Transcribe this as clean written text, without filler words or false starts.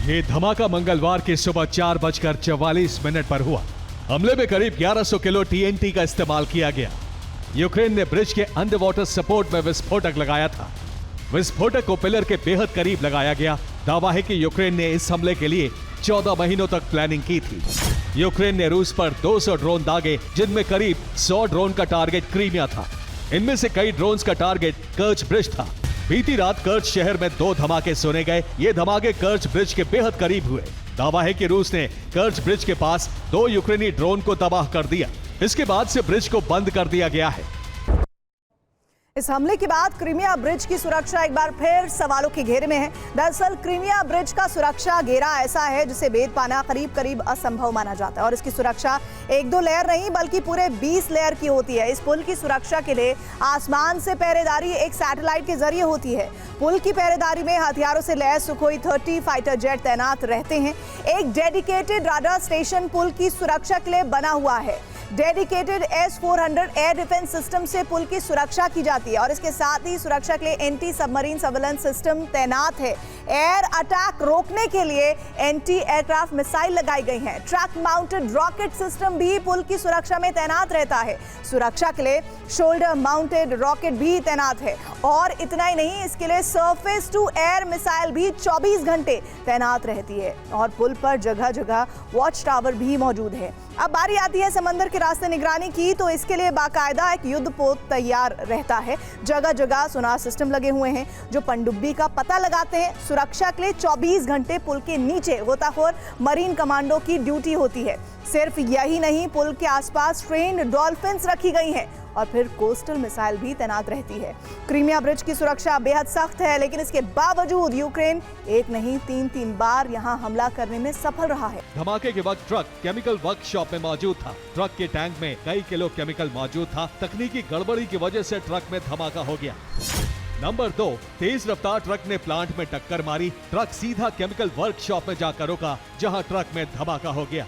ये धमाका मंगलवार की सुबह 4:44 पर हुआ। हमले में करीब 1100 किलो टीएनटी का इस्तेमाल किया गया। यूक्रेन ने ब्रिज के अंडर वाटर सपोर्ट में विस्फोटक लगाया था। विस्फोटक को पिलर के बेहद करीब लगाया गया। दावा है कि यूक्रेन ने इस हमले के लिए 14 महीनों तक प्लानिंग की थी। यूक्रेन ने रूस पर 200 ड्रोन दागे, जिनमें करीब 100 ड्रोन का टारगेट क्रीमिया था। इनमें से कई ड्रोन्स का टारगेट कर्च ब्रिज था। बीती रात कर्च शहर में 2 धमाके सुने गए। ये धमाके कर्च ब्रिज के बेहद करीब हुए। दावा है कि रूस ने कर्च ब्रिज के पास 2 यूक्रेनी ड्रोन को तबाह कर दिया। इसके बाद से ब्रिज को बंद कर दिया गया है। इस हमले के बाद क्रीमिया ब्रिज की सुरक्षा एक बार फिर सवालों के घेरे में है। दरअसल क्रीमिया ब्रिज का सुरक्षा घेरा ऐसा है जिसे भेद पाना करीब करीब असंभव माना जाता है और इसकी सुरक्षा 1-2 लेयर नहीं बल्कि पूरे 20 लेयर की होती है। इस पुल की सुरक्षा के लिए आसमान से पहरेदारी एक सैटेलाइट के जरिए होती है। पुल की पहरेदारी में हथियारों से लैस सुखोई 30 फाइटर जेट तैनात रहते हैं। एक डेडिकेटेड राडार स्टेशन पुल की सुरक्षा के लिए बना हुआ है। Dedicated S-400 air defence system से पुल की सुरक्षा की जाती है और इसके साथ ही सुरक्षा के लिए एंटी सबमरीन सर्वेलेंस सिस्टम तैनात है। एयर अटैक रोकने के लिए एंटी एयरक्राफ्ट मिसाइल लगाई गई हैं। ट्रक माउंटेड रॉकेट सिस्टम भी पुल की सुरक्षा में तैनात रहता है। सुरक्षा के लिए शोल्डर माउंटेड रॉकेट भी तैनात है और इतना ही नहीं, इसके लिए सरफेस टू एयर मिसाइल भी 24 घंटे तैनात रहती है और पुल पर जगह जगह वॉच टावर भी मौजूद है। अब बारी आती है समंदर के रास्ते निगरानी की, तो इसके लिए बाकायदा एक युद्धपोत तैयार रहता है। जगह जगह सोनार सिस्टम लगे हुए हैं जो पनडुब्बी का पता लगाते हैं। सुरक्षा के लिए 24 घंटे पुल के नीचे गोताखोर मरीन कमांडो की ड्यूटी होती है। सिर्फ यही नहीं, पुल के आसपास ट्रेन्ड डॉल्फिन्स रखी गई हैं और फिर कोस्टल मिसाइल भी तैनात रहती है। क्रीमिया ब्रिज की सुरक्षा बेहद सख्त है, लेकिन इसके बावजूद यूक्रेन एक नहीं 3 बार यहां हमला करने में सफल रहा है। धमाके के वक्त ट्रक केमिकल वर्कशॉप में मौजूद था। ट्रक के टैंक में कई किलो केमिकल मौजूद था। तकनीकी गड़बड़ी की वजह से ट्रक में धमाका हो गया। नंबर 2, तेज रफ्तार ट्रक ने प्लांट में टक्कर मारी। ट्रक सीधा केमिकल वर्कशॉप में जाकर रुका, जहां ट्रक में धमाका हो गया।